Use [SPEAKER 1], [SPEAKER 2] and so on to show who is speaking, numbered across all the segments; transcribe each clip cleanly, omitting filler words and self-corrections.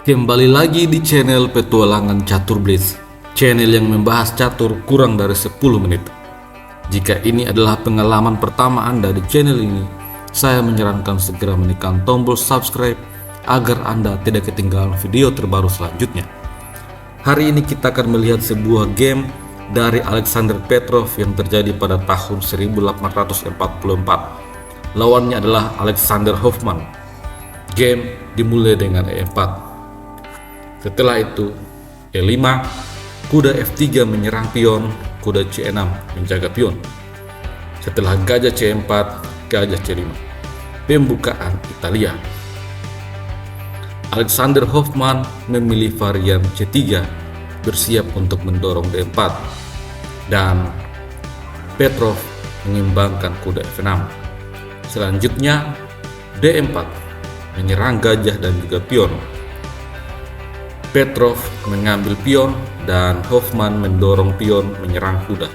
[SPEAKER 1] Kembali lagi di channel Petualangan Catur Blitz, channel yang membahas catur kurang dari 10 menit. Jika ini adalah pengalaman pertama Anda di channel ini, saya menyarankan segera menekan tombol subscribe agar Anda tidak ketinggalan video terbaru selanjutnya. Hari ini kita akan melihat sebuah game dari Alexander Petrov yang terjadi pada tahun 1844. Lawannya adalah Alexander Hoffman. Game dimulai dengan E4. Setelah itu E5, kuda F3 menyerang pion, kuda C6 menjaga pion. Setelah gajah C4, gajah C5. Pembukaan Italia. Alexander Hoffman memilih varian C3, bersiap untuk mendorong D4, dan Petrov mengimbangkan kuda F6. Selanjutnya D4, menyerang gajah dan juga pion. Petrov mengambil pion dan Hoffman mendorong pion menyerang kuda.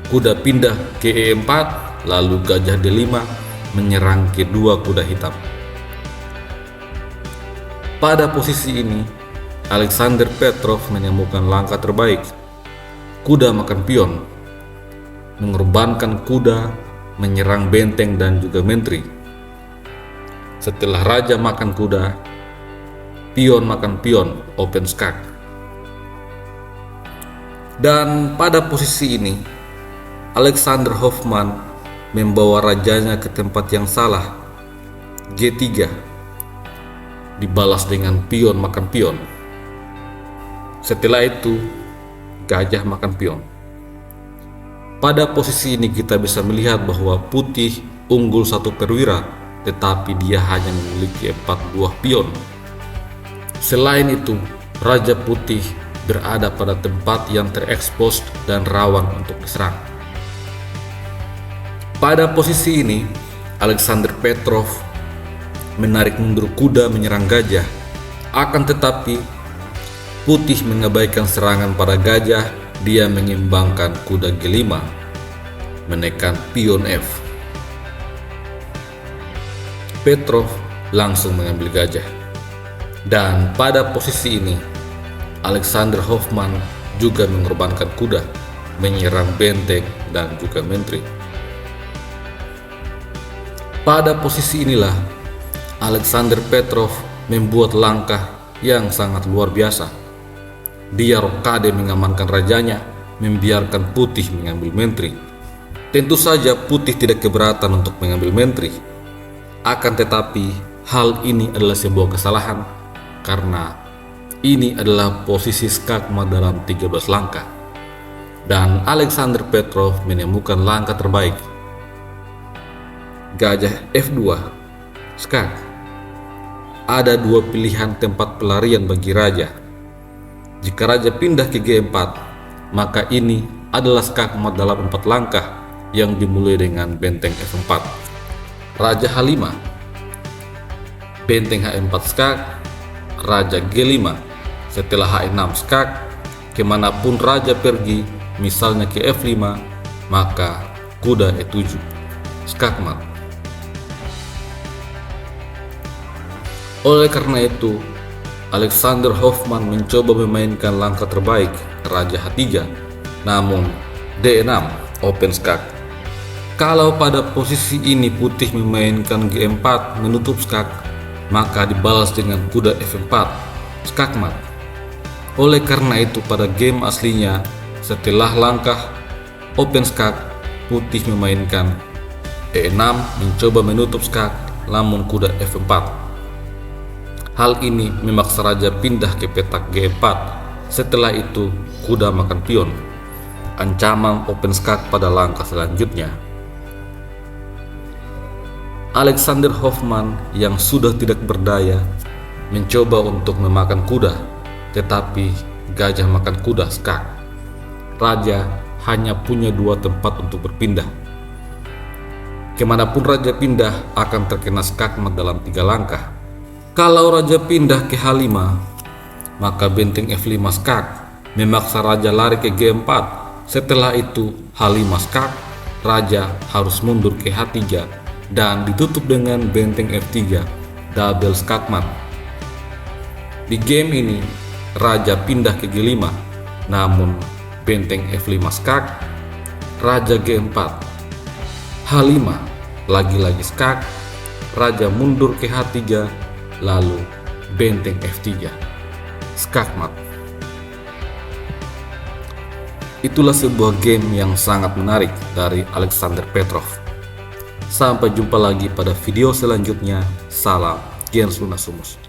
[SPEAKER 1] Kuda pindah ke E4, lalu gajah D5 menyerang kedua kuda hitam. Pada posisi ini, Alexander Petrov menemukan langkah terbaik. Kuda makan pion, mengorbankan kuda menyerang benteng dan juga menteri. Setelah raja makan kuda, pion makan pion, open skak. Dan pada posisi ini, Alexander Hoffman membawa rajanya ke tempat yang salah, G3, dibalas dengan pion makan pion. Setelah itu, gajah makan pion. Pada posisi ini kita bisa melihat bahwa putih unggul satu perwira, tetapi dia hanya memiliki 4 buah pion. Selain itu, Raja Putih berada pada tempat yang terekspos dan rawan untuk diserang. Pada posisi ini, Alexander Petrov menarik mundur kuda menyerang gajah. Akan tetapi, Putih mengabaikan serangan pada gajah. Dia mengimbangkan kuda G5, menekan pion F. Petrov langsung mengambil gajah. Dan pada posisi ini, Alexander Hoffman juga mengorbankan kuda, menyerang benteng dan juga menteri. Pada posisi inilah, Alexander Petrov membuat langkah yang sangat luar biasa. Dia rokade mengamankan rajanya, membiarkan Putih mengambil menteri. Tentu saja Putih tidak keberatan untuk mengambil menteri. Akan tetapi, hal ini adalah sebuah kesalahan karena ini adalah posisi skakmat dalam 13 langkah. Dan Alexander Petrov menemukan langkah terbaik. Gajah F2, skak. Ada 2 pilihan tempat pelarian bagi raja. Jika raja pindah ke G4, maka ini adalah skakmat dalam 4 langkah yang dimulai dengan benteng F4. Raja H5, benteng H4 skak, raja G5. Setelah H6 skak, kemanapun raja pergi, misalnya ke F5, maka kuda E7, skakmat. Oleh karena itu, Alexander Hoffman mencoba memainkan langkah terbaik, raja H3, namun D6, open skak. Kalau pada posisi ini Putih memainkan G4 menutup skak, maka dibalas dengan kuda F4, skakmat. Oleh karena itu pada game aslinya, setelah langkah open skak, Putih memainkan E6 mencoba menutup skak, namun kuda F4. Hal ini memaksa raja pindah ke petak G4. Setelah itu, kuda makan pion. Ancaman open skak pada langkah selanjutnya. Alexander Hoffman yang sudah tidak berdaya mencoba untuk memakan kuda, tetapi gajah makan kuda, skak. Raja hanya punya 2 tempat untuk berpindah. Kemanapun raja pindah akan terkena skakmat dalam 3 langkah. Kalau raja pindah ke H5, maka benteng F5 skak, memaksa raja lari ke G4. Setelah itu H5 skak, raja harus mundur ke H3 dan ditutup dengan benteng F3 double skakmat. Di game ini, raja pindah ke G5, namun benteng F5 skak, raja G4, H5, lagi-lagi skak, raja mundur ke H3, lalu benteng F3, skakmat. Itulah sebuah game yang sangat menarik dari Alexander Petrov. Sampai jumpa lagi pada video selanjutnya. Salam Gens Lunasumus.